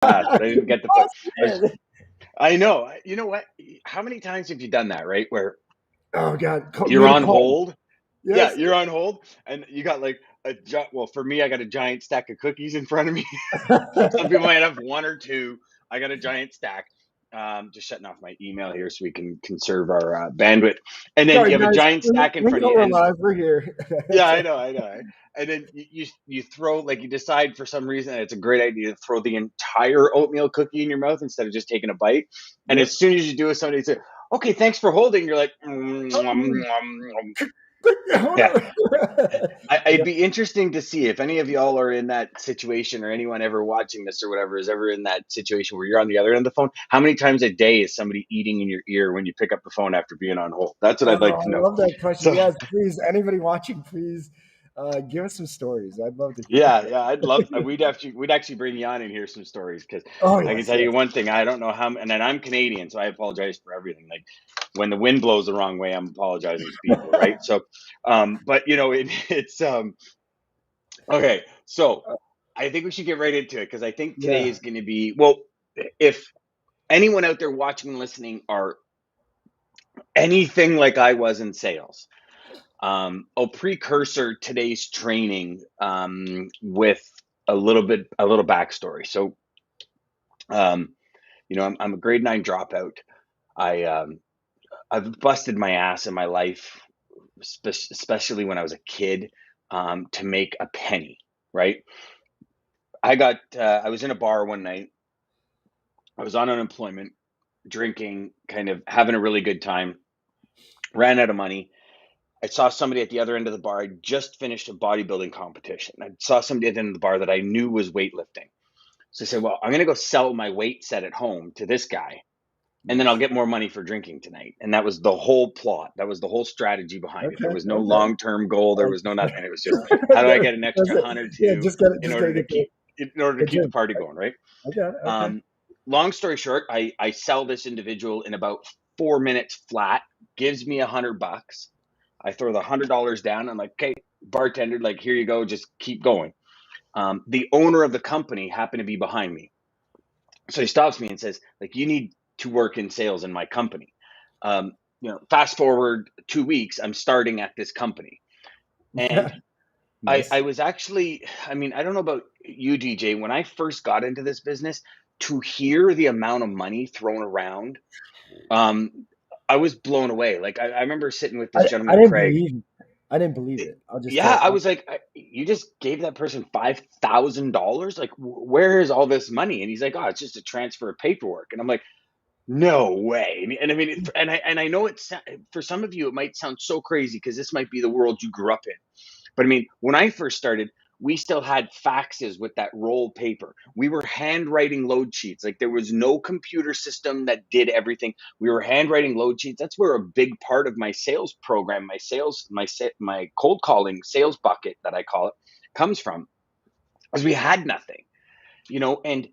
fast, but I didn't get the foot. Man. I know. You know what? How many times have you done that, right? Where Oh God, you're made a on call. hold. Yeah, Yes. you're on hold, and you got like well, for me, I got a giant stack of cookies in front of me. Some people might have one or two. I got a giant stack. Just shutting off my email here so we can conserve our bandwidth. And then Sorry, you have a guys. giant stack in We front of know you, we're and live. We're here. yeah, I know. And then you throw, like, you decide for some reason that it's a great idea to throw the entire oatmeal cookie in your mouth instead of just taking a bite. And Yep. as soon as you do it, somebody says, "Okay, thanks for holding." You're like, Oh, quick, hold yeah. on. It'd Yep. be interesting to see if any of y'all are in that situation, or anyone ever watching this or whatever is ever in that situation where you're on the other end of the phone. How many times a day is somebody eating in your ear when you pick up the phone after being on hold? That's what Oh, I'd like to I know. love that question. So Yes, please. Anybody watching, please give us some stories. I'd love to yeah, hear. yeah, I'd love. We'd actually bring you on and hear some stories, because Oh I can yes, tell you yes. one thing. I don't know how, and then I'm Canadian, so I apologize for everything. Like, when the wind blows the wrong way, I'm apologizing to people, right? So, but it's okay. So I think we should get right into it, because I think today Yeah. is going to be, well, if anyone out there watching and listening are anything like I was in sales, I'll precursor today's training with a little backstory. So, um, I'm a grade 9 dropout. I I've busted my ass in my life, especially when I was a kid, to make a penny. Right? I was in a bar one night. I was on unemployment, drinking, kind of having a really good time. Ran out of money. I saw somebody at the other end of the bar. I just finished a bodybuilding competition. I saw somebody at the end of the bar that I knew was weightlifting. So I said, well, I'm going to go sell my weight set at home to this guy, and then I'll Nice. get more money for drinking tonight. And that was the whole plot. That was the whole strategy behind it. There Okay. was no Okay. long-term goal. There Like, was no nothing. It was just, how do I get an that's extra it. 100 Yeah, to in just order gotta to get the, keep in order to the keep the drink. party going, right? I got it. Okay. Um, Long story short, I sell this individual in about 4 minutes flat. Gives me $100. I throw the $100 down. I'm like, okay, bartender, like, here you go. Just keep going. The owner of the company happened to be behind me. So he stops me and says, like, you need to work in sales in my company. Fast forward 2 weeks, I'm starting at this company. And I Nice. was actually, I mean, I don't know about you, DJ. When I first got into this business, to hear the amount of money thrown around, um, I was blown away. Like, I remember sitting with this I gentleman, didn't Craig. believe I didn't believe it. I'll just Yeah, tell I was like, you just gave that person $5,000. Like, where is all this money? And he's like, oh, it's just a transfer of paperwork. And I'm like, no way. And I mean, and I know it's, for some of you, it might sound so crazy because this might be the world you grew up in. But I mean, when I first started, we still had faxes with that roll paper. We were handwriting load sheets. Like, there was no computer system that did everything. We were handwriting load sheets. That's where a big part of my sales program, my cold calling sales bucket that I call it, comes from, because we had nothing, and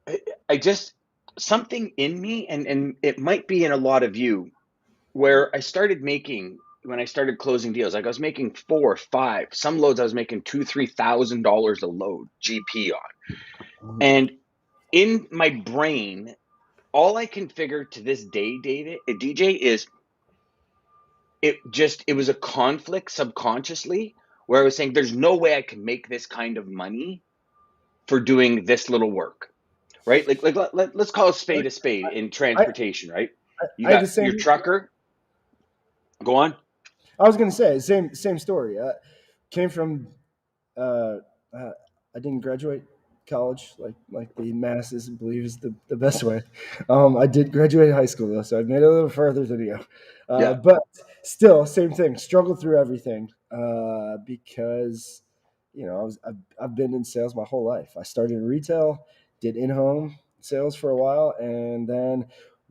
I, I just, something in me, and it might be in a lot of you, where I started making, when I started closing deals, like, I was making four, five, some loads I was making $2,000, $3,000 a load GP on. Mhm. And in my brain, all I can figure to this day, David, DJ, is it was a conflict subconsciously, where I was saying, there's no way I can make this kind of money for doing this little work, right? Like, let's call a spade in I, transportation, right? You I had got the your same. trucker. Go on. I was gonna say same story. Came from. Uh, uh, I didn't graduate college like the masses believe is the best way. I did graduate high school though, so I made it a little further than you. Yeah. But still, same thing. Struggled through everything because I've been in sales my whole life. I started in retail, did in home sales for a while, and then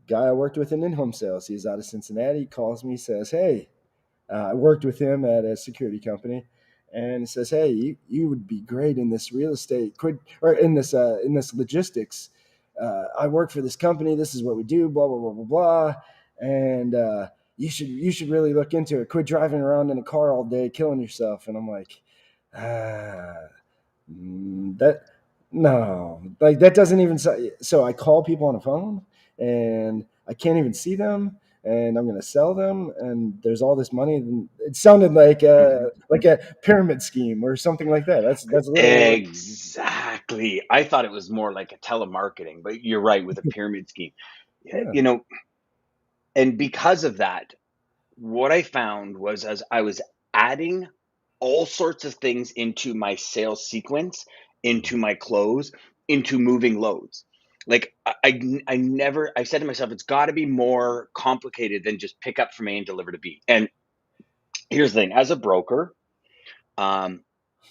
guy I worked with in home sales. He's out of Cincinnati. Calls me, says, "Hey." I worked with him at a security company, and he says, "Hey, you would be great in this real estate, quid, or in this logistics. I work for this company. This is what we do. Blah blah blah blah blah, and you should really look into it. Quit driving around in a car all day, killing yourself." And I'm like, ah, that. No, like that doesn't even. So I call people on the phone, and I can't even see them, and I'm going to sell them, and there's all this money. And it sounded Mhm. like a pyramid scheme or something like that. That's literally. Exactly. I thought it was more like a telemarketing, but you're right with a pyramid scheme. Yeah, Yeah, you know, and because of that, what I found was as I was adding all sorts of things into my sales sequence, into my close, into moving loads. Like I never, I said to myself, it's got to be more complicated than just pick up from A and deliver to B. And here's the thing, as a broker, um,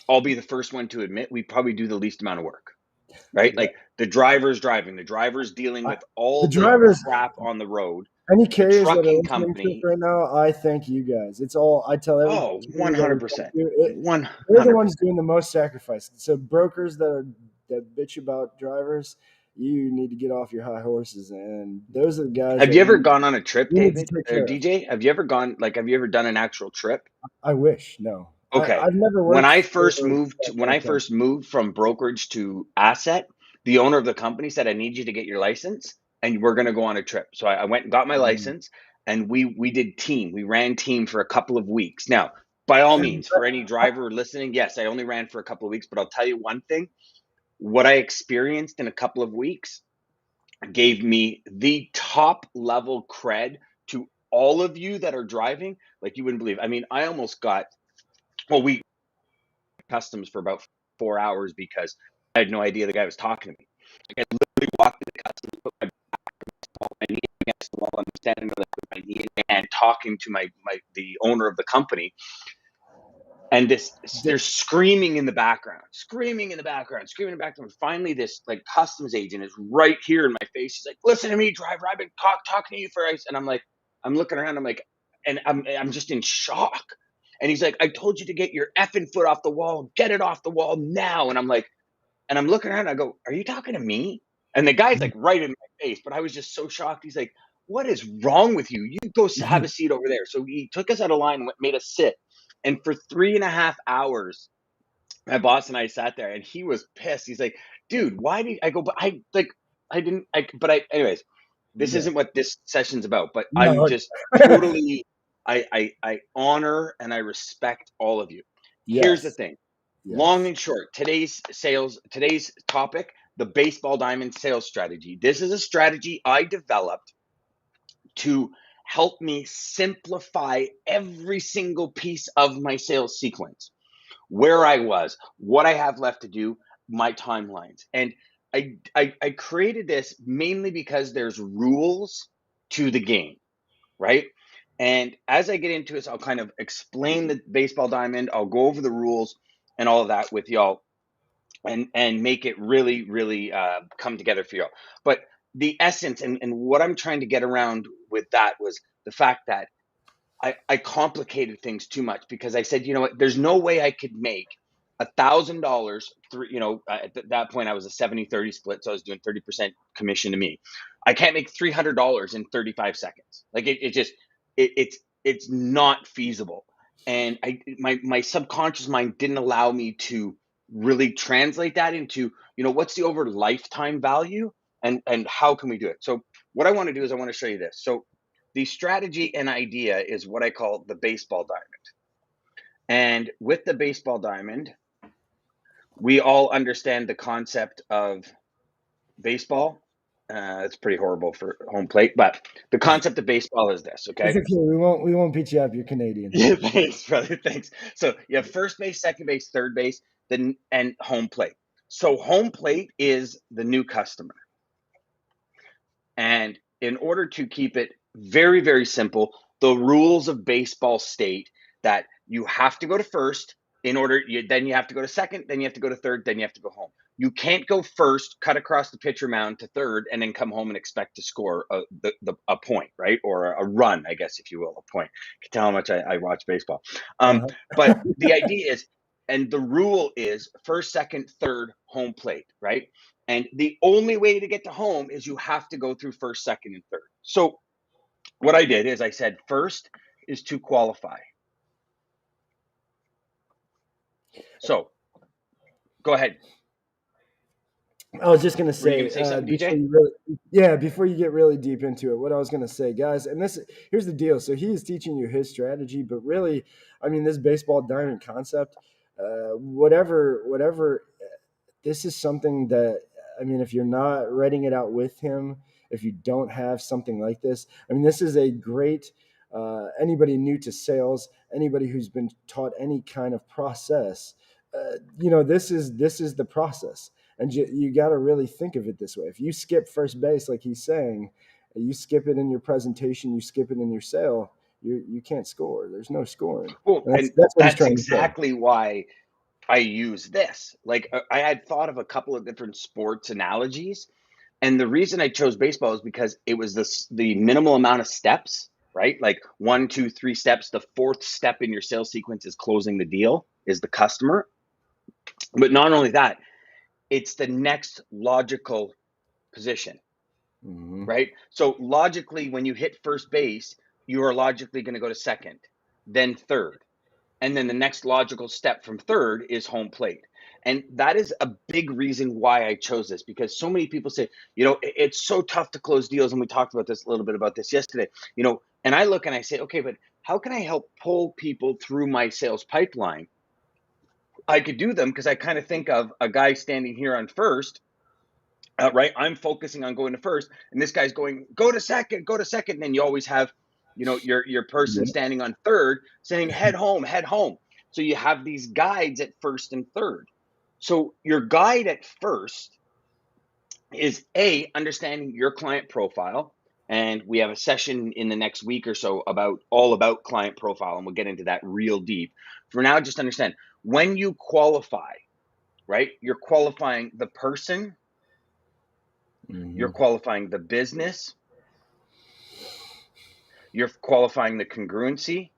I'll be the first one to admit we probably do the least amount of work, right? yeah. Like the driver's driving, the driver's dealing I, with the all the drivers, crap on the road, any the carriers that are trucking listening to us company. right now, I thank you guys. It's all I tell every Oh, carrier that we talk 100%. to. They're the ones 100%. doing the most sacrifice. So brokers that bitch about drivers, you need to get off your high horses, and those are the guys Have that you ever gone on a trip, we need to David take or care of. DJ? Have you ever gone, like, have you ever done an actual trip? I wish no. Okay. I've never worked for that When kind I of first company. moved from brokerage to asset, the owner of the company said, I need you to get your license and we're going to go on a trip. So I went and got my Mm. license and we did team. We ran team for a couple of weeks. Now, by all And means, for any driver listening, yes, I only ran for a couple of weeks, but I'll tell you one thing, what I experienced in a couple of weeks gave me the top level cred to all of you that are driving like you wouldn't believe. I mean, I almost got, well, we customs for about 4 hours because I had no idea the guy was talking to me. Like I literally walked into customs, put my knee against the wall, I'm standing there like, with my knee and talking to the owner of the company, and this the, they're screaming in the background, screaming in the background, screaming in the background. Finally, this like customs agent is right here in my face. He's like, "Listen to me, driver. I've been talking to you for," and I'm like, I'm looking around. I'm like, and I'm just in shock. And he's like, "I told you to get your effing foot off the wall. Get it off the wall now." And I'm like, and I'm looking around. I go, "Are you talking to me?" And the guy's like right in my face. But I was just so shocked. He's like, "What is wrong with you? You go have a seat over there." So he took us out of line, made us sit, and for 3.5 hours, my boss and I sat there, and he was pissed. He's like, "Dude, why did I go?" But I like, I didn't. But anyways, this yeah. isn't what this session's about. But I'm No. just totally. I honor and I respect all of you. Here's the Yes. thing. Long Yes. and short, today's topic, the baseball diamond sales strategy. This is a strategy I developed to help me simplify every single piece of my sales sequence, where I was, what I have left to do, my timelines. And I created this mainly because there's rules to the game, right? And as I get into this, I'll kind of explain the baseball diamond. I'll go over the rules and all of that with y'all, and make it really really come together for y'all. But the essence and what I'm trying to get around with that was the fact that I complicated things too much because I said, you know what, there's no way I could make $1,000 through, at that point I was a 70-30 split. So I was doing 30% commission to me. I can't make $300 in 35 seconds. Like it just, it's not feasible. And my subconscious mind didn't allow me to really translate that into, what's the over lifetime value and how can we do it? So what I want to do is I want to show you this. So the strategy and idea is what I call the baseball diamond. And with the baseball diamond, we all understand the concept of baseball. It's pretty horrible for home plate, but the concept of baseball is this, It's okay? okay. We won't beat you up. You're Canadian. Yeah, thanks, brother. Thanks. So you have first base, second base, third base, then and home plate. So home plate is the new customer. And in order to keep it very, very simple, the rules of baseball state that you have to go to first then you have to go to second, then you have to go to third, then you have to go home. You can't go first, cut across the pitcher mound to third, and then come home and expect to score a point, right? Or a run, I guess, if you will, a point. You can tell how much I watch baseball. Uh-huh. But the idea is, and the rule is first, second, third, home plate, right? And the only way to get to home is you have to go through first, second, and third. So what I did is I said first is to qualify. So go ahead. I was just gonna Were you going say to say something, before DJ? you really, yeah, before you get really deep into it, what I was gonna say, guys, and this here's the deal. So he is teaching you his strategy, but really, I mean, this baseball diamond concept, whatever, this is something that, I mean, if you're not writing it out with him, if you don't have something like this, I mean, this is a great. Anybody new to sales, anybody who's been taught any kind of process, this is the process, and you got to really think of it this way. If you skip first base, like he's saying, you skip it in your presentation, you skip it in your sale, you can't score. There's no scoring. Well, And that's and that's what he's that's trying to say. exactly why I use this. Like, I had thought of a couple of different sports analogies, and the reason I chose baseball is because it was the minimal amount of steps, right? Like one, two, three steps. The fourth step in your sales sequence is closing the deal, is the customer. But not only that, it's the next logical position, Hmm. right? So logically, when you hit first base, you are logically going to go to second, then third. And then the next logical step from third is home plate. And that is a big reason why I chose this, because so many people say, it's so tough to close deals. And we talked about this a little bit about this yesterday, and I look and I say, okay, but how can I help pull people through my sales pipeline? I could do them because I kind of think of a guy standing here on first. Right, I'm focusing on going to first, and this guy's going, go to second, go to second. And then you always have, your person Yeah. standing on third saying, head home, head home. So you have these guides at first and third. So your guide at first is understanding your client profile, and we have a session in the next week or so about client profile, and we'll get into that real deep. For now, just understand, when you qualify, right, you're qualifying the person, you're Hmm. qualifying the business, you're qualifying the congruency,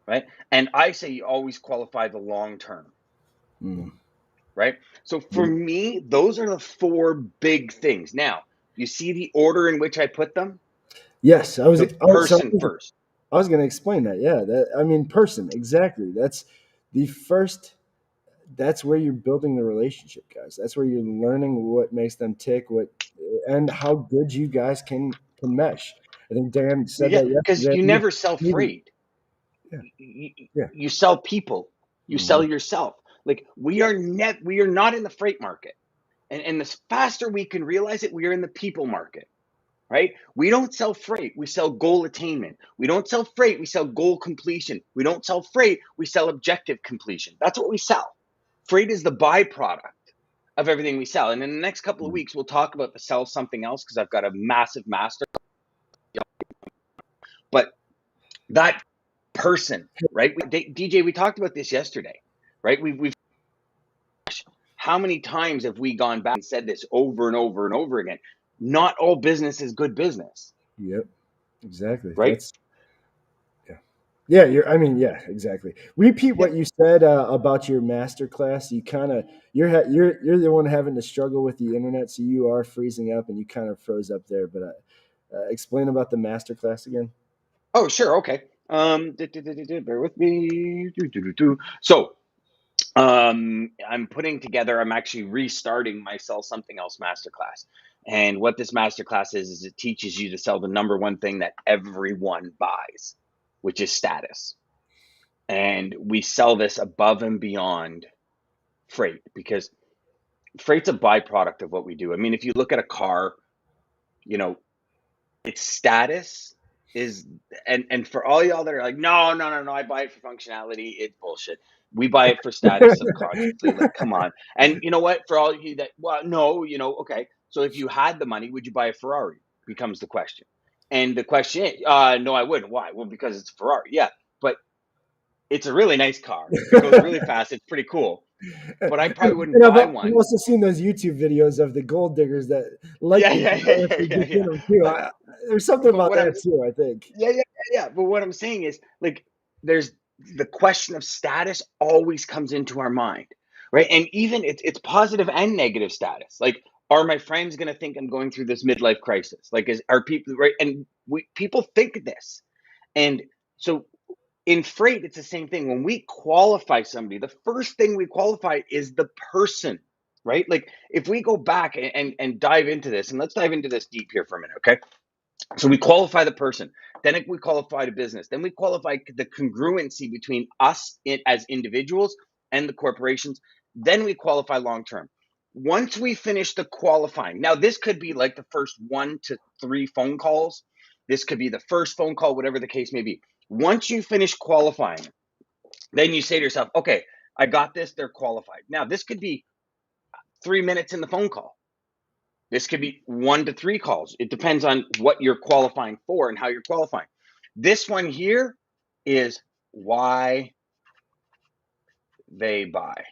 right? And I say you always qualify the long term, Hmm. right? So for Yep. me, those are the four big things. Now, you see the order in which I put them? Yes, I was. The Oh, so person first. I was going to explain that. Yeah, I mean, person, exactly. That's the first. That's where you're building the relationship, guys. That's where you're learning what makes them tick, and how good you guys can mesh. I think Dan Well, said yeah, that because yesterday. you never sell Maybe, freight. yeah, You, yeah. you sell people. You sell Hmm. yourself. Like, we are not in the freight market. And the faster we can realize it, we are in the people market. Right? We don't sell freight, we sell goal attainment. We don't sell freight, we sell goal completion. We don't sell freight, we sell objective completion. That's what we sell. Freight is the byproduct of everything we sell. And in the next couple of weeks, we'll talk about the sell something else, because I've got a massive master. But that person, right? DJ, we talked about this yesterday, right? We've how many times have we gone back and said this over and over and over again? Not all business is good business, Yep, exactly. right? That's yeah. Yeah, I mean, yeah, exactly. Repeat Yeah. what you said about your master class. You kind of you're the one having to struggle with the internet, so you are freezing up, and you kind of froze up there. But explain about the master class again. Oh, sure. Okay. Bear with me. So, I'm actually restarting my Sell Something Else masterclass. And what this masterclass is it teaches you to sell the number one thing that everyone buys, which is status. And we sell this above and beyond freight, because freight's a byproduct of what we do. I mean, if you look at a car, you know, its status is, and for all y'all that are like, no, no, no, no, I buy it for functionality, it's bullshit. We buy it for status subconsciously. Like, come on. And you know what? For all you that, well, no, okay. So if you had the money, would you buy a Ferrari? Becomes the question. And the question is, no, I wouldn't. Why? Well, because it's a Ferrari. Yeah, but it's a really nice car. It goes really fast. It's pretty cool. But I probably wouldn't And buy I've one. also seen those YouTube videos of the gold diggers that light Yeah, the yeah, yeah, car if yeah, they yeah, get in yeah. them too. But There's something but about what I'm that too. I think. Yeah, yeah, yeah, yeah. But what I'm saying is, like, there's the question of status always comes into our mind, right? And even it's positive and negative status. Like, are my friends going to think I'm going through this midlife crisis? Like, are people right? And people think this, and so In freight, it's the same thing. When we qualify somebody, the first thing we qualify is the person, right? Like if we go back and dive into this, and let's dive into this deep here for a minute, okay? So we qualify the person, then we qualify the business, then we qualify the congruency between us as individuals and the corporations, then we qualify long term. Once we finish the qualifying, now this could be like the first 1 to 3 phone calls, this could be the first phone call, whatever the case may be. Once you finish qualifying, then you say to yourself, okay, I got this, they're qualified. Now, this could be 3 minutes in the phone call. This could be 1 to 3 calls. It depends on what you're qualifying for and how you're qualifying. This one here is why they buy.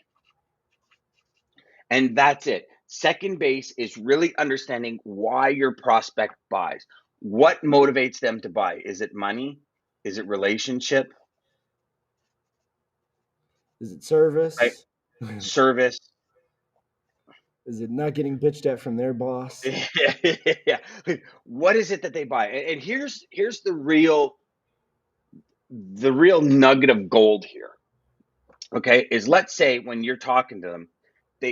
And that's it. Second base is really understanding why your prospect buys. What motivates them to buy? Is it money? Is it relationship? Is it Right? service? Service? Is it not getting bitched at from their boss? Yeah. What is it that they buy? And here's the real nugget of gold here. Okay, is let's say when you're talking to them,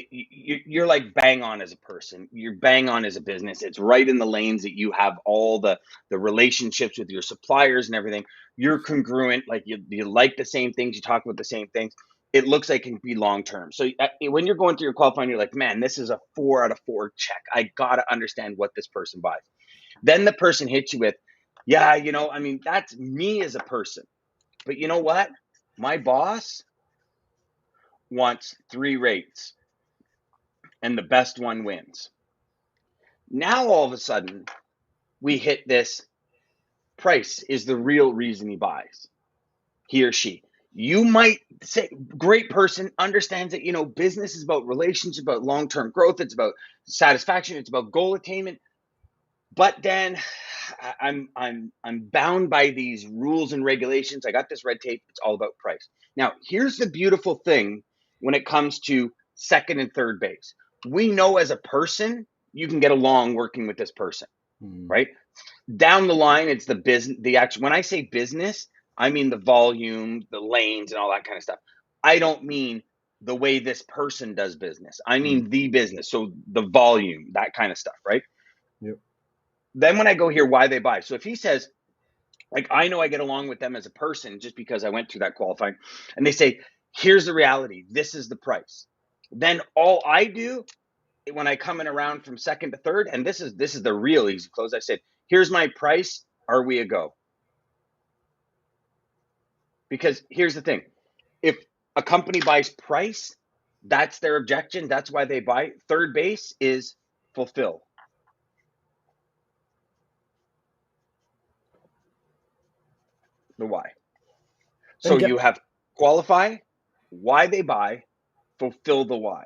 you're like bang on as a person, you're bang on as a business. It's right in the lanes that you have all the relationships with your suppliers and everything. You're congruent, like you like the same things, you talk about the same things. It looks like it can be long term. So when you're going through your qualifying, you're like, man, this is a 4 out of 4 check. I gotta understand what this person buys. Then the person hits you with, yeah, I mean, that's me as a person. But you know what? My boss wants 3 rates and the best one wins. Now all of a sudden, we hit this price is the real reason he buys, he or she. You might say, great person, understands that, business is about relationships, about long term growth, it's about satisfaction, it's about goal attainment. But then I'm bound by these rules and regulations. I got this red tape. It's all about price. Now, here's the beautiful thing when it comes to second and third base. We know as a person you can get along working with this person, Hmm. right? Down the line, it's the business. The actual when I say business, I mean the volume, the lanes, and all that kind of stuff. I don't mean the way this person does business. I Hmm. mean the business, so the volume, that kind of stuff, right? Yep. Then when I go here, why they buy. So if he says, like, I know I get along with them as a person just because I went through that qualifying, and they say, here's the reality, this is the price. Then all I do when I come in around from second to third, and this is the real easy close. I said, here's my price. Are we a go? Because here's the thing: if a company buys price, that's their objection. That's why they buy. Third base is fulfill the why. So And get you have qualify, why they buy, fulfill the why.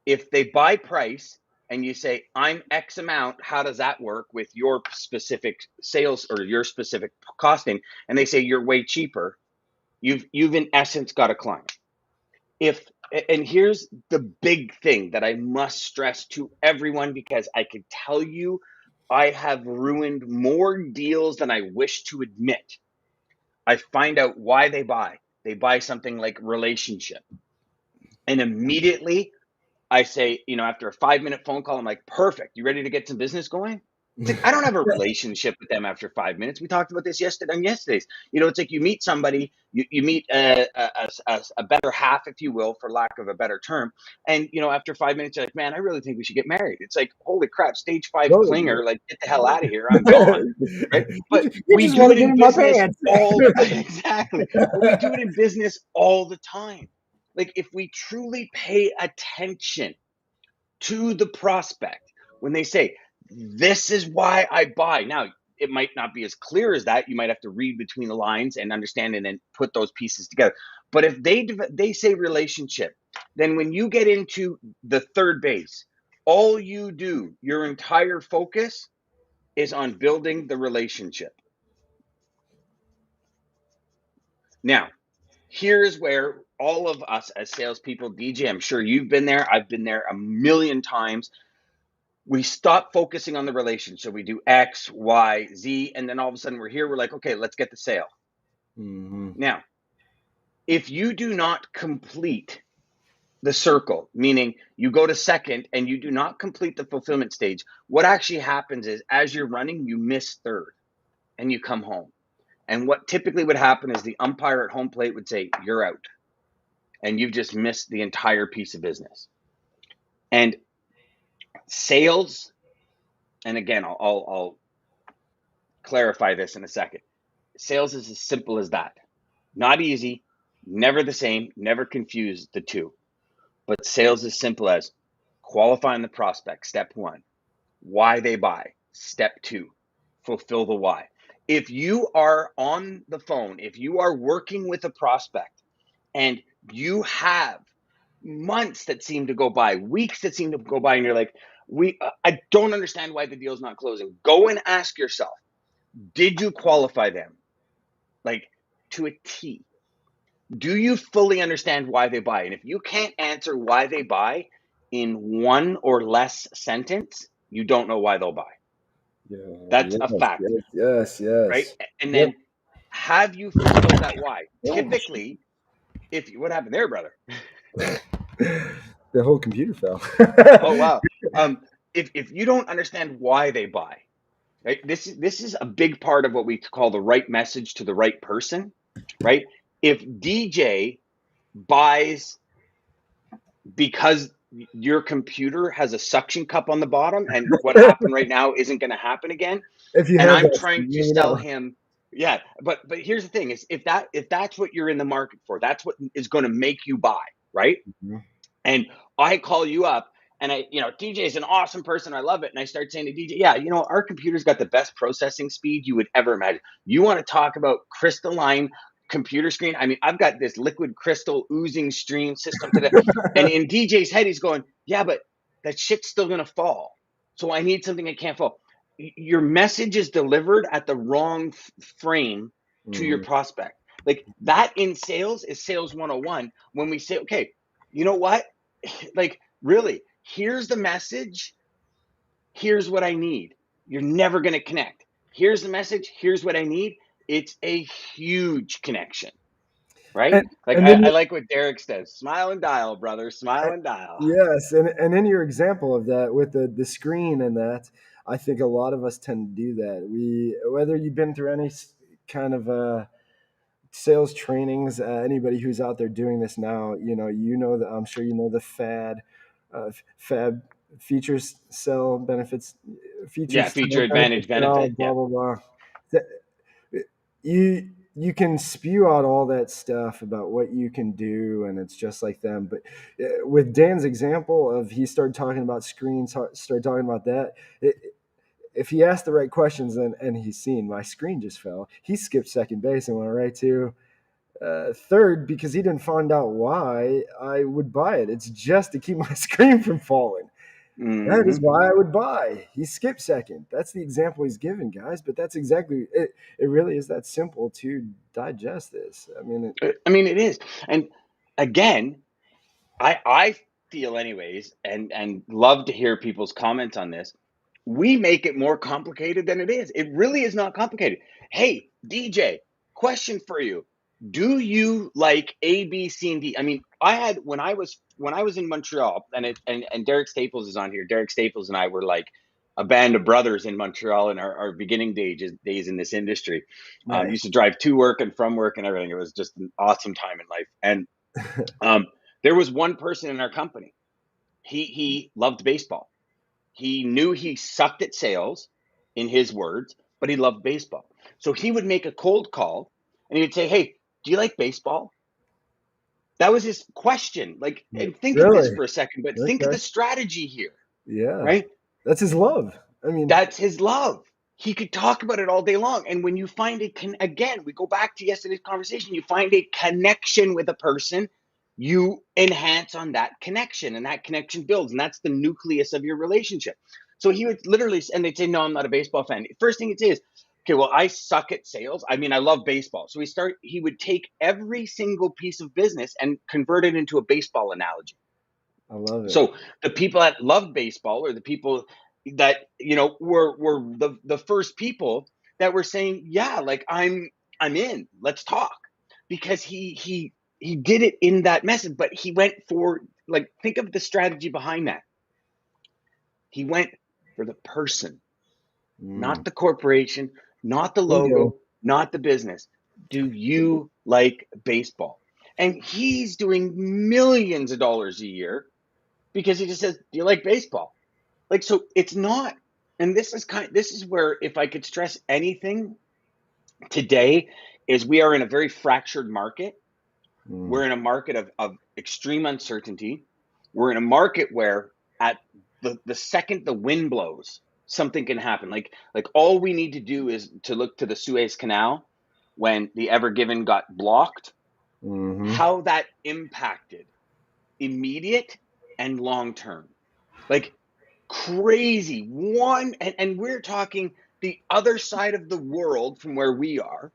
If they buy price and you say, I'm X amount, how does that work with your specific sales or your specific costing? And they say you're way cheaper, you've in essence got a client. If and here's the big thing that I must stress to everyone, because I can tell you I have ruined more deals than I wish to admit. I find out why they buy. They buy something like relationship. And immediately I say, after a 5 minute phone call, I'm like, perfect. You ready to get some business going? It's like, I don't have a relationship with them after 5 minutes. We talked about this yesterday on yesterday's. It's like you meet somebody, you meet a better half, if you will, for lack of a better term. And, after 5 minutes, you're like, man, I really think we should get married. It's like, holy crap, stage 5 oh, clinger, like, get the hell out of here. I'm gone. Right. But you we just do want to it get in in my business pants. all exactly. But we do it in business all the time. Like, if we truly pay attention to the prospect when they say, this is why I buy. Now, it might not be as clear as that. You might have to read between the lines and understand and then put those pieces together. But if they say relationship, then when you get into the third base, all you do, your entire focus is on building the relationship. Now, here's where all of us as salespeople, DJ, I'm sure you've been there. I've been there a million times. We stop focusing on the relationship. So we do X, Y, Z, and then all of a sudden we're here. We're like, okay, let's get the sale. Hmm. Now, If you do not complete the circle, meaning you go to second and you do not complete the fulfillment stage, what actually happens is as you're running, you miss third and you come home. And what typically would happen is the umpire at home plate would say, "You're out." And you've just missed the entire piece of business. And sales, and again, I'll clarify this in a second. Sales is as simple as that. Not easy, never the same, never confuse the two. But sales is simple as qualifying the prospect, step one, why they buy, step two, fulfill the why. If you are on the phone, if you are working with a prospect and you have months that seem to go by, weeks that seem to go by, and you're like, I don't understand why the deal's not closing. Go and ask yourself, did you qualify them? Like to a T. Do you fully understand why they buy? And if you can't answer why they buy in one or less sentence, you don't know why they'll buy. Yeah, That's a yes, fact, yes, yes, right? yes. And Yep. then have you fulfilled that why? Oh, shoot. Typically, if what happened there, brother? The whole computer fell. Oh wow. Um, if you don't understand why they buy, right? This is a big part of what we call the right message to the right person, right? If DJ buys because your computer has a suction cup on the bottom and what happened right now isn't going to happen again, If you and have I'm that, trying to you sell know. him, yeah, but here's the thing is if that's what you're in the market for, that's what is going to make you buy, right? Mhm. And I call you up and DJ is an awesome person. I love it. And I start saying to DJ, yeah, our computer's got the best processing speed you would ever imagine. You want to talk about crystalline computer screen? I mean, I've got this liquid crystal oozing stream system to the, and in DJ's head, he's going, yeah, but that shit's still going to fall. So I need something that can't fall. Your message is delivered at the wrong frame to your Mhm. prospect. Like that in sales is sales 101. When we say, okay, you know what? Like, really, here's the message. Here's what I need. You're never going to connect. Here's the message. Here's what I need. It's a huge connection, right? And Like, and I, then I you, like what Derek says, smile and dial, brother, smile and dial. yes, and in your example of that with the screen and that, I think a lot of us tend to do that. We whether you've been through any kind of sales trainings, anybody who's out there doing this now, that I'm sure you know the fab features sell benefits, Yeah, features feature sell benefits advantage sell, benefit. Yeah. blah blah blah. Th- you can spew out all that stuff about what you can do, and it's just like them. But with Dan's example of he started talking about screens, started talking about that. If he asked the right questions and he's seen my screen just fell, he skipped second base and went right to third because he didn't find out why I would buy it. It's just to keep my screen from falling. That is Hmm. why I would buy. He skipped second. That's the example he's given, guys. But that's exactly it. It really is that simple to digest this. I mean, I mean, it is. And again, I feel anyways, and love to hear people's comments on this. We make it more complicated than it is. It really is not complicated. Hey, DJ, question for you. Do you like A, B, C, and D? I mean, I had when I was in Montreal, and Derek Staples is on here. Derek Staples and I were like a band of brothers in Montreal in our beginning days in this industry. nice. Used to drive to work and from work and everything. It was just an awesome time in life. And um, there was one person in our company. He loved baseball. He knew he sucked at sales, in his words, but he loved baseball. So he would make a cold call and he would say, "Hey, do you like baseball?" That was his question. Like, and think of this Really? for a second, but think of Okay. the strategy here, Yeah. right? That's his love. I mean, That's his love. He could talk about it all day long. And when you find again, we go back to yesterday's conversation, you find a connection with a person, you enhance on that connection and that connection builds. And that's the nucleus of your relationship. So he would literally, and they'd say, "No, I'm not a baseball fan." First thing he'd say is, "Okay, well, I suck at sales. I mean, I love baseball." So he would take every single piece of business and convert it into a baseball analogy. I love it. So the people that loved baseball or the people that were the first people that were saying, yeah, like I'm in, let's talk, because he did it in that message, but he went for, like, think of the strategy behind that. He went for the person, Mm. not the corporation, not the Bingo. logo, not the business. Do you like baseball? And he's doing millions of dollars a year because he just says, "Do you like baseball?" Like, so it's not, and this is where, if I could stress anything today, is we are in a very fractured market. Mm. We're in a market of extreme uncertainty. We're in a market where, at the second the wind blows, something can happen. Like all we need to do is to look to the Suez Canal when the Ever Given got blocked, Hmm. how that impacted immediate and long term. Like, crazy. And we're talking the other side of the world from where we are,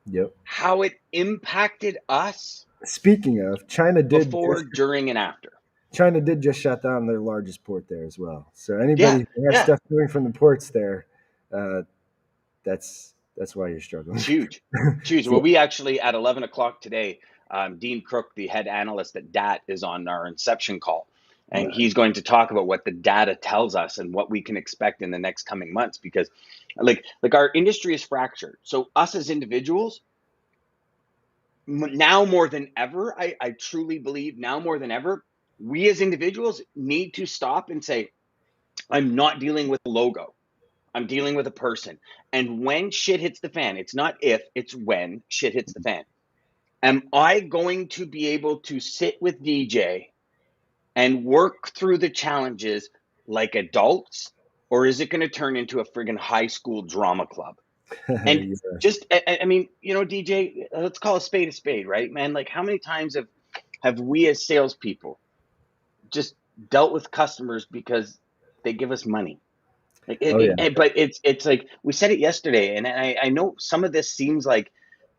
Yep. how it impacted us Speaking of, before, during, and after. China did just shut down their largest port there as well. So Yeah, anybody who has yeah, stuff coming from the ports there, uh, that's why you're it's struggling. huge. It's huge. Well, So, we actually, at 11 o'clock today, Dean Crook, the head analyst at DAT, is on our inception call. And nice. he's going to talk about what the data tells us and what we can expect in the next coming months. Because, like our industry is fractured. So us as individuals, now more than ever, I truly believe now more than ever, we as individuals need to stop and say, I'm not dealing with a logo. I'm dealing with a person. And when shit hits the fan, it's not if, it's when shit hits the fan. Am I going to be able to sit with DJ and work through the challenges like adults? Or is it going to turn into a friggin' high school drama club? And Yes. just, I mean, DJ, let's call a spade, right, man? Like, how many times have we as salespeople just dealt with customers because they give us money? Like, Oh yeah. but it's like we said it yesterday, and I know some of this seems like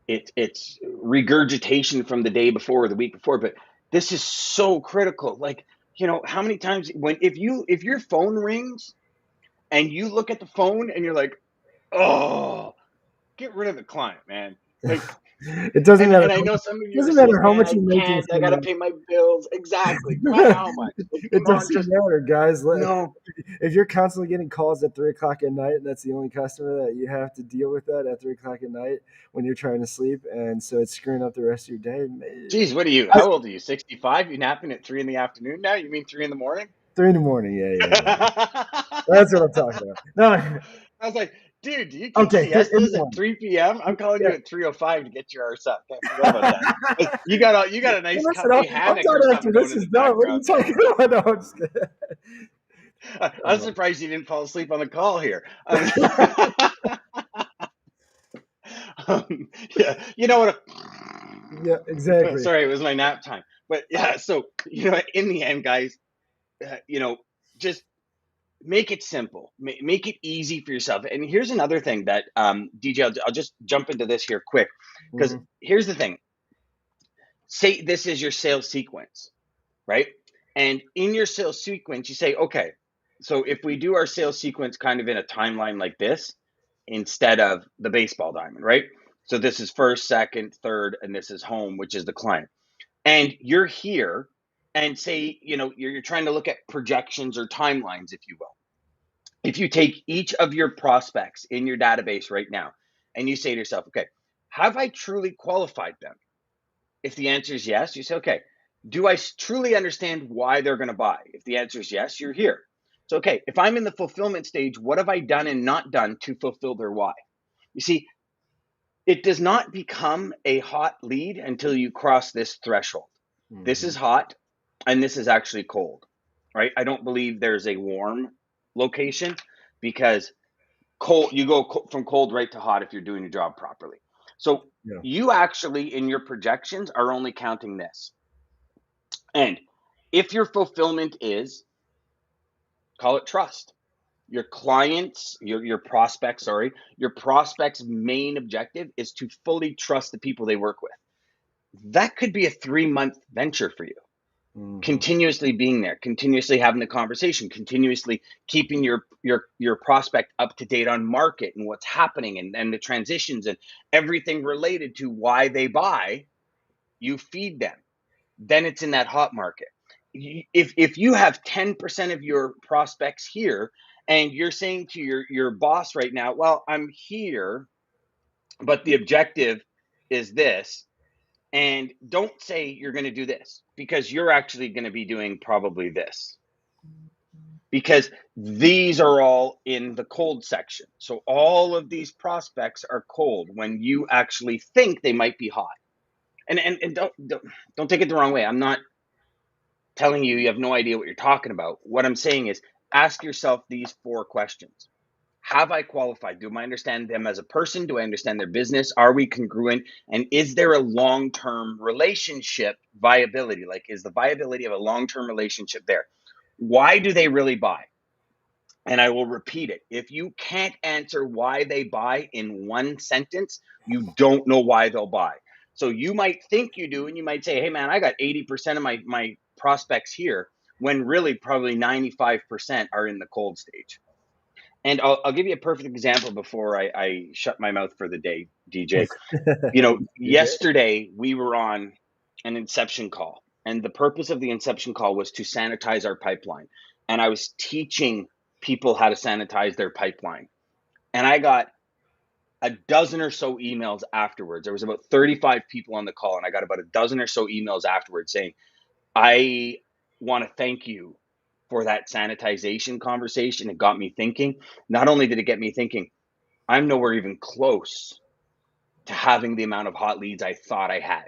it's regurgitation from the day before or the week before, but this is so critical. Like, how many times, when if your phone rings and you look at the phone and you're like, oh, get rid of the client, man. Like, It doesn't matter. and I know some of you are Doesn't saying, matter how man, much I you're making can't. I from got to them. pay my bills. Exactly. By how much? Like, It come on, doesn't just matter, guys. no. If you're constantly getting calls at 3 o'clock at night, and that's the only customer that you have to deal with that at 3 o'clock at night when you're trying to sleep, and so it's screwing up the rest of your day. Geez, what are you? I, How old are you? 65? You napping at 3 in the afternoon now? You mean 3 in the morning? 3 in the morning. Yeah, yeah, yeah. I That's what I'm talking about. No, was like, dude, do you take okay, in the siestas at morning. 3 p.m.? I'm calling Yeah. you at 3:05 to get your arse up. Can't forget about that. Like, you got a Hey, nice listen, comfy I'm hammock or done after something going this in is the done. What are you background there. talking about? No, I'm just kidding. I'm surprised you didn't fall asleep on the call here. Yeah, you know what? Yeah, exactly. Sorry, it was my nap time. But yeah, so in the end, guys, you know, just make it simple, make it easy for yourself. And here's another thing that, DJ, I'll just jump into this here quick, because Mhm. here's the thing. Say this is your sales sequence, right? And in your sales sequence, you say, okay, so if we do our sales sequence kind of in a timeline like this, instead of the baseball diamond, right? So this is first, second, third, and this is home, which is the client. And you're here, and say, you're trying to look at projections or timelines, if you will. If you take each of your prospects in your database right now and you say to yourself, okay, have I truly qualified them? If the answer is yes, you say, okay, do I truly understand why they're going to buy? If the answer is yes, you're here. So, okay, if I'm in the fulfillment stage, what have I done and not done to fulfill their why? You see, it does not become a hot lead until you cross this threshold. This is Mhm. hot and this is actually cold, right? I don't believe there's a warm location, because cold, you go from cold right to hot if you're doing your job properly. So Yeah. you actually, in your projections, are only counting this. And if your fulfillment is, call it trust, your clients, your prospects, sorry, your prospects' main objective is to fully trust the people they work with. That could be a 3-month venture for you. Mhm. Continuously being there, continuously having the conversation, continuously keeping your prospect up to date on market and what's happening, and the transitions and everything related to why they buy. you feed them, then it's in that hot market. If you have 10% of your prospects here and you're saying to your boss right now, well, I'm here, but the objective is this, and don't say you're going to do this because you're actually going to be doing probably this, because these are all in the cold section. So all of these prospects are cold when you actually think they might be hot. And don't take it the wrong way. I'm not telling you you have no idea what you're talking about. What I'm saying is ask yourself these 4 questions. Have I qualified? Do I understand them as a person? Do I understand their business? Are we congruent? And is there a long-term relationship viability? Like, is the viability of a long-term relationship there? Why do they really buy? And I will repeat it. If you can't answer why they buy in one sentence, you don't know why they'll buy. So you might think you do, and you might say, hey, man, I got 80% of my prospects here, when really probably 95% are in the cold stage. And I'll give you a perfect example before I shut my mouth for the day, DJ. You're good. Yesterday we were on an inception call, and the purpose of the inception call was to sanitize our pipeline. And I was teaching people how to sanitize their pipeline. And I got a dozen or so emails afterwards. There was about 35 people on the call, and I got about a dozen or so emails afterwards saying, I want to thank you for that sanitization conversation. It got me thinking. Not only did it get me thinking, I'm nowhere even close to having the amount of hot leads I thought I had.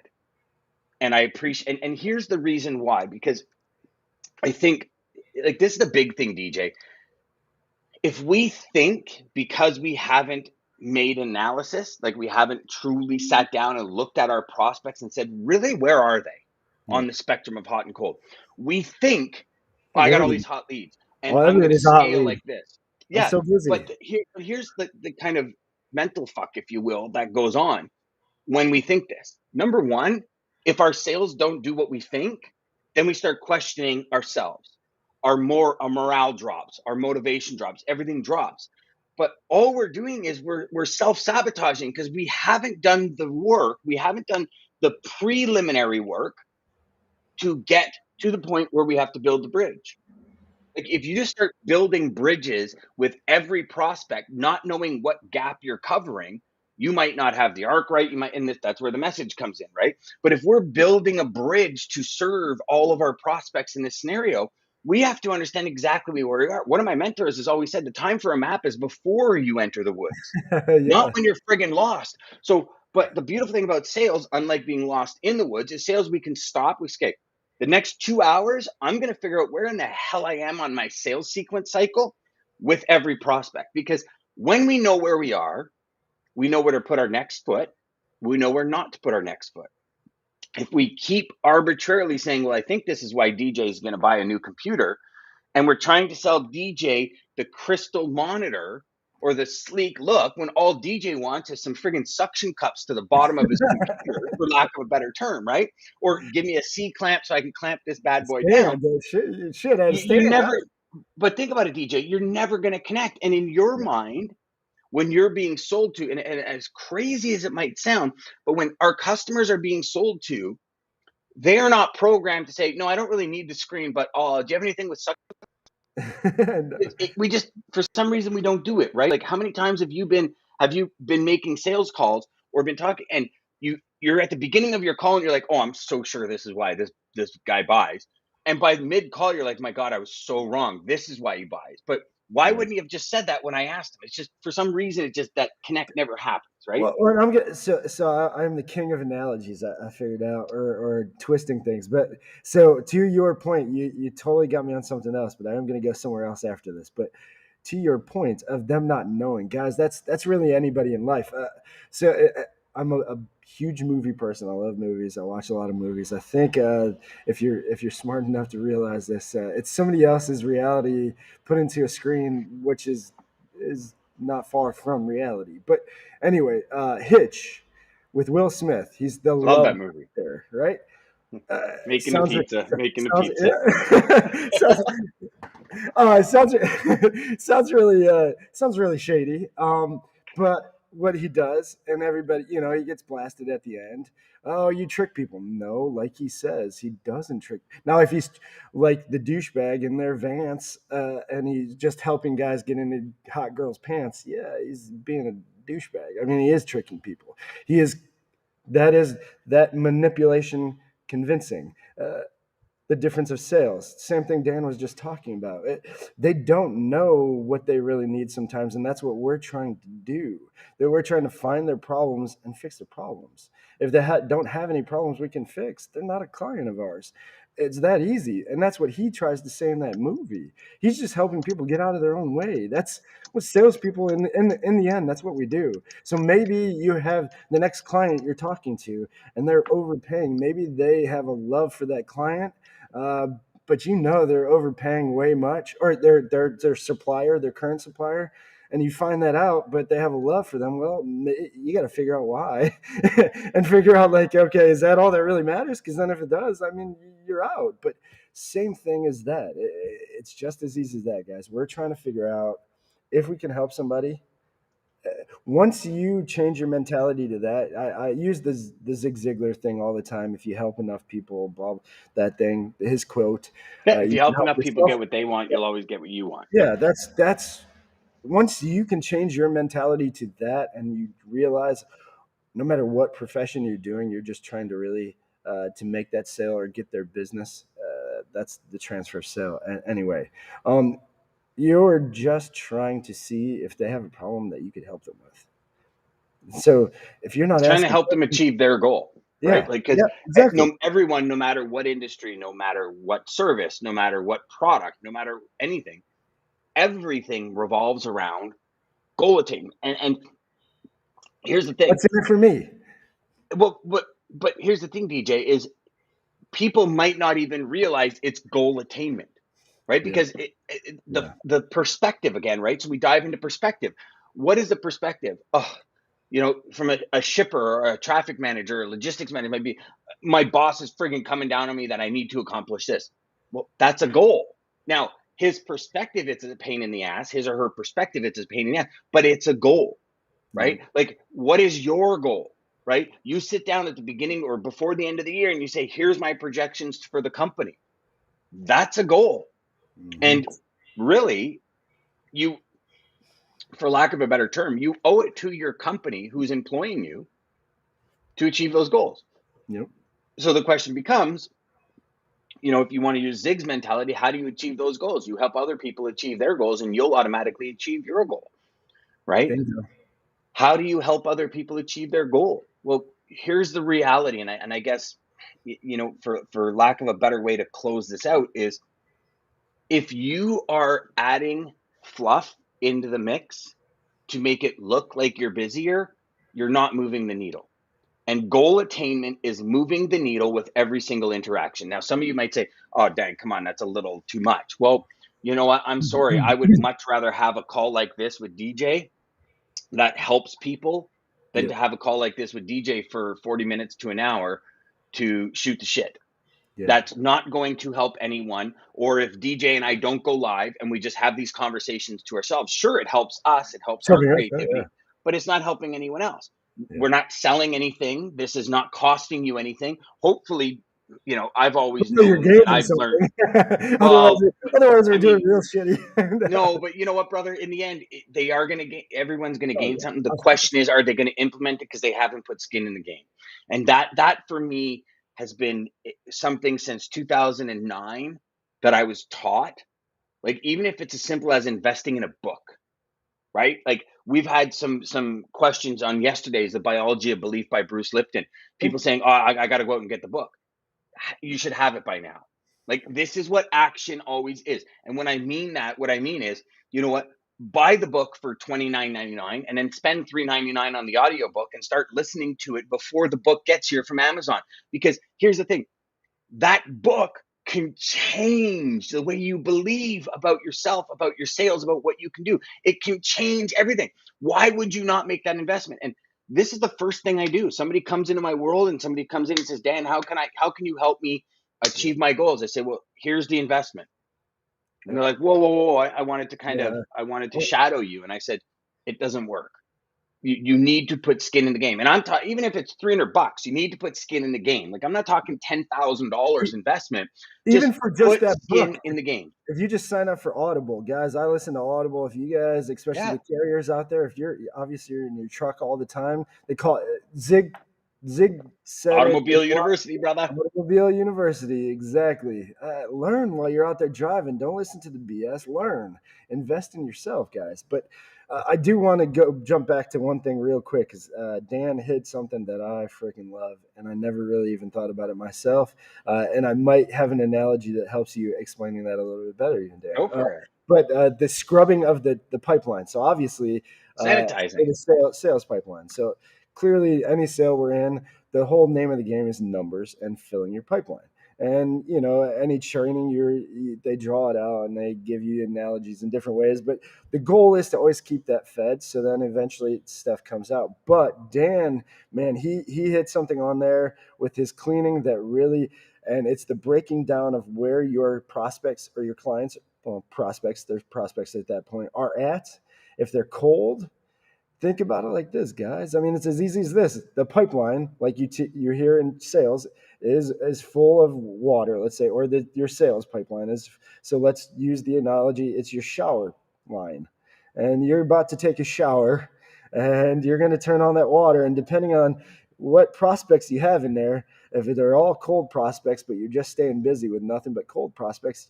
And I appreciate, and here's the reason why, because I think, like, this is the big thing, DJ. If we think because we haven't made analysis, like we haven't truly sat down and looked at our prospects and said, really, where are they Yeah. on the spectrum of hot and cold? We think, oh, Like I got all everybody, these hot leads and well, I'm going to everybody's a hot scale lead. like this. I'm Yeah. so busy. But here's the kind of mental fuck, if you will, that goes on when we think this. Number one, if our sales don't do what we think, then we start questioning ourselves. Our morale drops, our motivation drops, everything drops. But all we're doing is we're self-sabotaging because we haven't done the work, we haven't done the preliminary work to get to the point where we have to build the bridge. Like, if you just start building bridges with every prospect, not knowing what gap you're covering, you might not have the arc right. You might, and that's where the message comes in, right? But if we're building a bridge to serve all of our prospects in this scenario, we have to understand exactly where we are. One of my mentors has always said the time for a map is before you enter the woods, not Yeah. when you're friggin' lost. So, but the beautiful thing about sales, unlike being lost in the woods, is sales we can stop, we escape. The next 2 hours, I'm going to figure out where in the hell I am on my sales sequence cycle with every prospect. Because when we know where we are, we know where to put our next foot, we know where not to put our next foot. If we keep arbitrarily saying, well, I think this is why DJ is going to buy a new computer, and we're trying to sell DJ the crystal monitor or the sleek look, when all DJ wants is some friggin' suction cups to the bottom of his computer, for lack of a better term, right? Or give me a C clamp so I can clamp this bad boy down. Stand. Shit, I had to You stand never, up. but think about it, DJ. You're never going to connect. And in your Yeah. mind, when you're being sold to, and as crazy as it might sound, but when our customers are being sold to, they are not programmed to say, no, I don't really need the screen, but do you have anything with suction? We just, for some reason, we don't do it, right? Like, how many times have you been making sales calls or been talking, and you're at the beginning of your call and you're like, oh, I'm so sure this is why this guy buys, and by mid call you're like, my God, I was so wrong, this is why he buys. But why Yeah. wouldn't he have just said that when I asked him? It's just, for some reason, it just, that connect never happens, right? Well, I'm gonna I'm the king of analogies. I figured out, or twisting things. But so to your point, you totally got me on something else. But I am gonna go somewhere else after this. But to your point of them not knowing, guys, that's really anybody in life. I'm a huge movie person. I love movies. I watch a lot of movies. I think if you're smart enough to realize this, it's somebody else's reality put into a screen, which is not far from reality. But anyway, Hitch with Will Smith. He's the Love love that movie. there, right? Uh, Making the sounds pizza, making the sounds pizza. yeah. Sounds sounds sounds really shady. But what he does, and everybody, he gets blasted at the end. Oh, you trick people. No, like he says, he doesn't trick. Now, if he's like the douchebag in their Vans, and he's just helping guys get into hot girls' pants, yeah, he's being a douchebag. I mean, he is tricking people. He is that is that manipulation convincing. The difference of sales. Same thing Dan was just talking about. They don't know what they really need sometimes, and that's what we're trying to do. That we're trying to find their problems and fix their problems. If they don't have any problems we can fix, they're not a client of ours. It's that easy, and that's what he tries to say in that movie. He's just helping people get out of their own way. That's what salespeople in the end. That's what we do. So maybe you have the next client you're talking to, and they're overpaying. Maybe they have a love for that client, uh, but they're overpaying way much, or their supplier, their current supplier, and you find that out. But they have a love for them. Well, you got to figure out why, and figure out like, okay, is that all that really matters? Because then if it does, I mean, you're out. But same thing as that. It's just as easy as that, guys. We're trying to figure out if we can help somebody. Once you change your mentality to that, I use the Zig Ziglar thing all the time. If you help enough people, Bob, that thing, his quote, Yeah, if you you can help help enough people yourself. get what they want, you'll always get what you want. Yeah, that's once you can change your mentality to that, and you realize no matter what profession you're doing, you're just trying to really to make that sale or get their business. That's the transfer of sale. Anyway, um, you're just trying to see if they have a problem that you could help them with. So if you're not It's trying to asking help them questions, achieve their goal, right? yeah, Like, because yeah, exactly. no, everyone, no matter what industry, no matter what service, no matter what product, no matter anything, everything revolves around goal attainment. And here's the thing. What's in it for me? Well, but here's the thing, DJ, is people might not even realize it's goal attainment, right? Yeah, Because yeah. the perspective again, right? So we dive into perspective. What is the perspective? Oh, from a shipper or a traffic manager or logistics manager, maybe my boss is frigging coming down on me that I need to accomplish this. Well, that's a goal. Now, his perspective, it's a pain in the ass. His or her perspective, it's a pain in the ass, but it's a goal, right? Yep. Like, what is your goal? Right? You sit down at the beginning or before the end of the year and you say, here's my projections for the company. That's a goal. Hmm. And really, you, for lack of a better term, you owe it to your company who's employing you to achieve those goals. Yep. So the question becomes, if you want to use Zig's mentality, how do you achieve those goals? You help other people achieve their goals and you'll automatically achieve your goal, right? Bingo. How do you help other people achieve their goal? Well, here's the reality. And I guess, for lack of a better way to close this out is if you are adding fluff into the mix to make it look like you're busier, you're not moving the needle. And goal attainment is moving the needle with every single interaction. Now, some of you might say, oh, dang, come on, that's a little too much. Well, you know what? I'm sorry. I would much rather have a call like this with DJ that helps people than Yeah, to have a call like this with DJ for 40 minutes to an hour to shoot the shit. yeah. That's not going to help anyone. Or if DJ and I don't go live and we just have these conversations to ourselves, sure, it helps us, it helps our Something else, right? Yeah, creativity, but it's not helping anyone else. yeah. We're not selling anything. This is not costing you anything. Hopefully, I've always Hopefully you're known and gaining I've learned, something. otherwise, well, otherwise we're I doing mean, real shitty. no, but you know what, brother? In the end, they are going to gain. Everyone's going to Oh gain yeah, something. The of course. question is, are they going to implement it because they haven't put skin in the game? And that for me has been something since 2009 that I was taught. Like even if it's as simple as investing in a book, right? Like we've had some questions on yesterday's The Biology of Belief by Bruce Lipton. And People saying, "Oh, I got to go out and get the book." You should have it by now. Like this is what action always is. And when I mean that, what I mean is, you know what? Buy the book for $29.99 and then spend $3.99 on the audiobook and start listening to it before the book gets here from Amazon. Because here's the thing, that book can change the way you believe about yourself, about your sales, about what you can do. It can change everything. Why would you not make that investment? And this is the first thing I do. Somebody comes into my world and somebody comes in and says, Dan, how can you help me yeah, achieve my goals? I say, well, here's the investment. And yeah, they're like, whoa, whoa, whoa. I wanted to yeah. I wanted to Well, shadow you. And I said, it doesn't work. You need to put skin in the game. And I'm talking, even if it's $300, you need to put skin in the game. Like, I'm not talking $10,000 E- investment. Even Just for just put that book, skin in the game. if you just sign up for Audible, guys, I listen to Audible. If you guys, especially Yeah. the carriers out there, if you're obviously you're in your truck all the time, they call it Zig said it Automobile University, brother. Automobile University, exactly. Learn while you're out there driving. Don't listen to the BS. Learn. Invest in yourself, guys. But I do want to go jump back to one thing real quick because Dan hit something that I freaking love, and I never really even thought about it myself. And I might have an analogy that helps you explaining that a little bit better, even Dan. Go for it. But the scrubbing of the pipeline. So obviously, Sanitizing. the sales pipeline. So clearly, any sale we're in, the whole name of the game is numbers and filling your pipeline. And any training they draw it out and they give you analogies in different ways. But the goal is to always keep that fed. So then eventually stuff comes out. But Dan, man, he hit something on there with his cleaning that really, and it's the breaking down of where your prospects or your clients, well, prospects, there's prospects at that point are at. If they're cold, think about it like this, guys. I mean, it's as easy as this. The pipeline, like you're here in sales, is full of water, let's say, or your sales pipeline is. So let's use the analogy. It's your shower line, and you're about to take a shower, and you're going to turn on that water, and depending on what prospects you have in there, if they're all cold prospects, but you're just staying busy with nothing but cold prospects,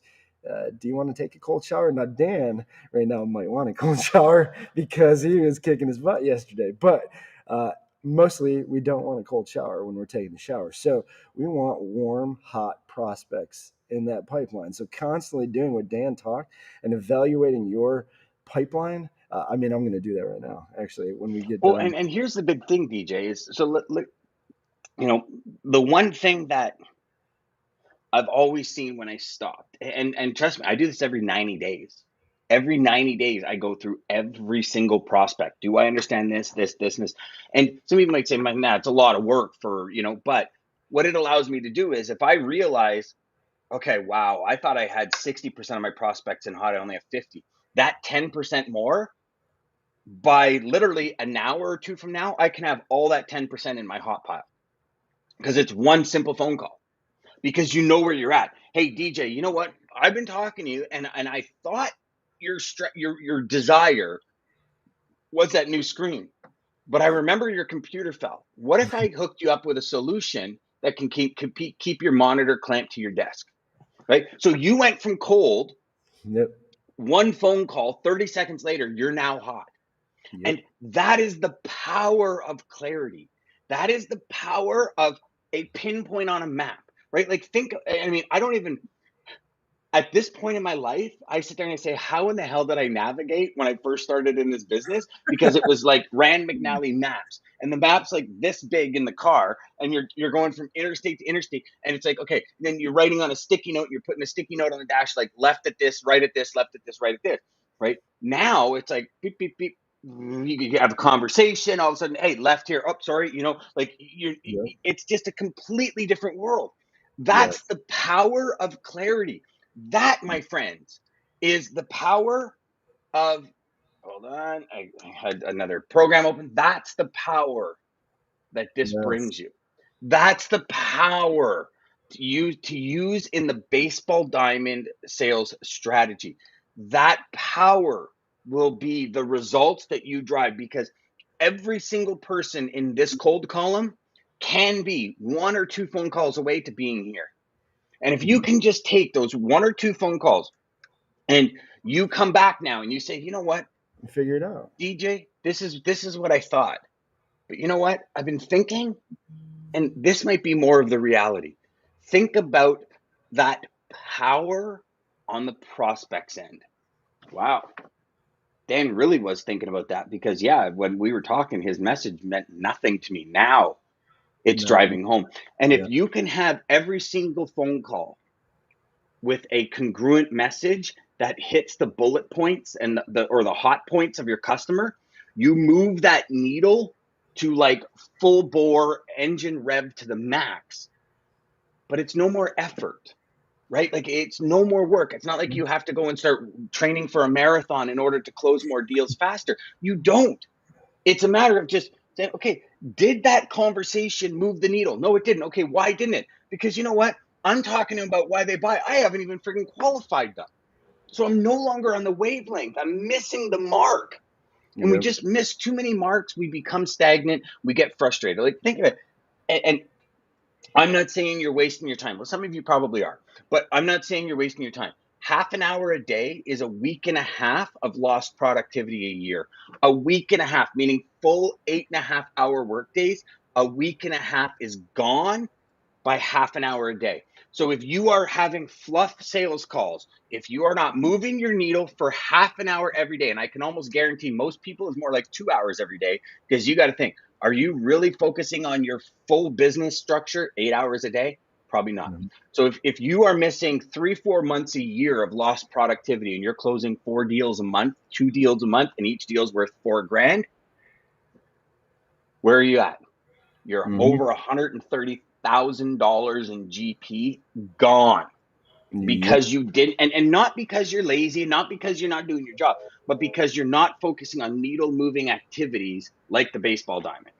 do you want to take a cold shower? Now, Dan right now might want a cold shower because he was kicking his butt yesterday. But uh, mostly we don't want a cold shower when we're taking a shower. So we want warm, hot prospects in that pipeline. So constantly doing what Dan talked and evaluating your pipeline. I mean, I'm going to do that right now, actually, when we get Well, done. and here's the big thing, DJ, is so you know, the one thing that I've always seen when I stopped, and trust me, I do this every 90 days. Every 90 days, I go through every single prospect. Do I understand this, and this? And some people might say, nah, it's a lot of work for, but what it allows me to do is if I realize, okay, wow, I thought I had 60% of my prospects in hot, I only have 50. That 10% more, by literally an hour or two from now, I can have all that 10% in my hot pile because it's one simple phone call because you know where you're at. Hey, DJ, you know what? I've been talking to you, and I thought your desire was that new screen, but I remember your computer fell. What if I hooked you up with a solution that can keep your monitor clamped to your desk, right? So you went from cold, Yep. one phone call, 30 seconds later, you're now hot. Yep. And that is the power of clarity. That is the power of a pinpoint on a map, right? Like, I mean, I don't even, at this point in my life, I sit there and I say, how in the hell did I navigate when I first started in this business? Because it was like Rand McNally maps, and the map's like this big in the car, and you're going from interstate to interstate, and it's like, okay, then you're writing on a sticky note, you're putting a sticky note on the dash, like left at this, right at this, left at this, right at this, right? Now it's like beep beep beep. You have a conversation, all of a sudden, hey, left here. Oh, sorry, like Yep. it's just a completely different world. That's Yes. the power of clarity. That, my friends, is the power of, hold on, I had another program open. That's the power that this Yes. brings you. That's the power to use in the baseball diamond sales strategy. That power will be the results that you drive because every single person in this cold column can be one or two phone calls away to being here. And if you Mhm. can just take those one or two phone calls and you come back now and you say, you know what, Figure it out. DJ, this is what I thought. But you know what? I've been thinking, and this might be more of the reality. Think about that power on the prospect's end. Wow. Dan really was thinking about that because, yeah, when we were talking, his message meant nothing to me. Now it's No. driving home. And if Yeah. you can have every single phone call with a congruent message that hits the bullet points and the hot points of your customer, you move that needle to like full bore engine rev to the max, but it's no more effort, right? Like, it's no more work. It's not like you have to go and start training for a marathon in order to close more deals faster. You don't. It's a matter of just saying, okay, did that conversation move the needle? No, it didn't. Okay, why didn't it? Because you know what? I'm talking about why they buy. I haven't even freaking qualified them. So I'm no longer on the wavelength. I'm missing the mark. And we Yep. just miss too many marks. We become stagnant. We get frustrated. Like, think of it. And I'm not saying you're wasting your time. Well, some of you probably are, but I'm not saying you're wasting your time. Half an hour a day is a week and a half of lost productivity a year. A week and a half, meaning full 8.5 hour work days. A week and a half is gone by half an hour a day. So if you are having fluff sales calls, if you are not moving your needle for half an hour every day, and I can almost guarantee most people is more like 2 hours every day, because you got to think, are you really focusing on your full business structure 8 hours a day? Probably not. Mhm. So if you are missing 3, 4 months a year of lost productivity and you're closing 4 deals a month, 2 deals a month, and each deal's worth 4 grand, where are you at? You're Mhm. over $130,000 in GP gone Yep. because you didn't, and not because you're lazy, not because you're not doing your job, but because you're not focusing on needle moving activities like the baseball diamond.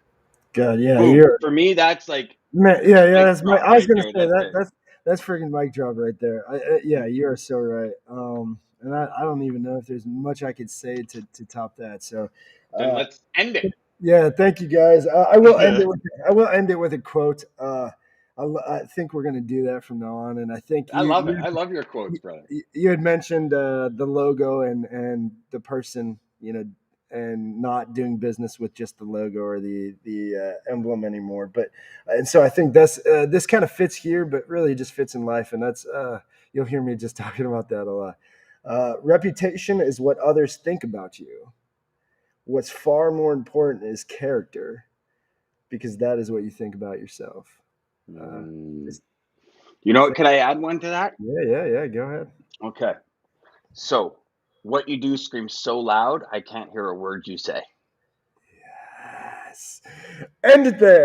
God, yeah, Boom. you're For me, that's like man. Yeah, yeah. mic That's my. drop I was right gonna there. say That's that. it. That's freaking mic drop right there. Yeah, you are so right. And I don't even know if there's much I could say to top that. So, Then uh, let's end it. yeah, thank you guys. I will end it with a quote. I think we're gonna do that from now on. And I think I love it. I love your quotes, brother. you had mentioned the logo and the person, and not doing business with just the logo or the emblem anymore. But and so I think this kind of fits here, but really just fits in life, and that's you'll hear me just talking about that a lot. Reputation is what others think about you. What's far more important is character, because that is what you think about yourself. Uh, Mm. just, You know just what? think, Could I add one to that? yeah, yeah, yeah. Go ahead. Okay. So, what you do screams so loud, I can't hear a word you say. Yes. End it there.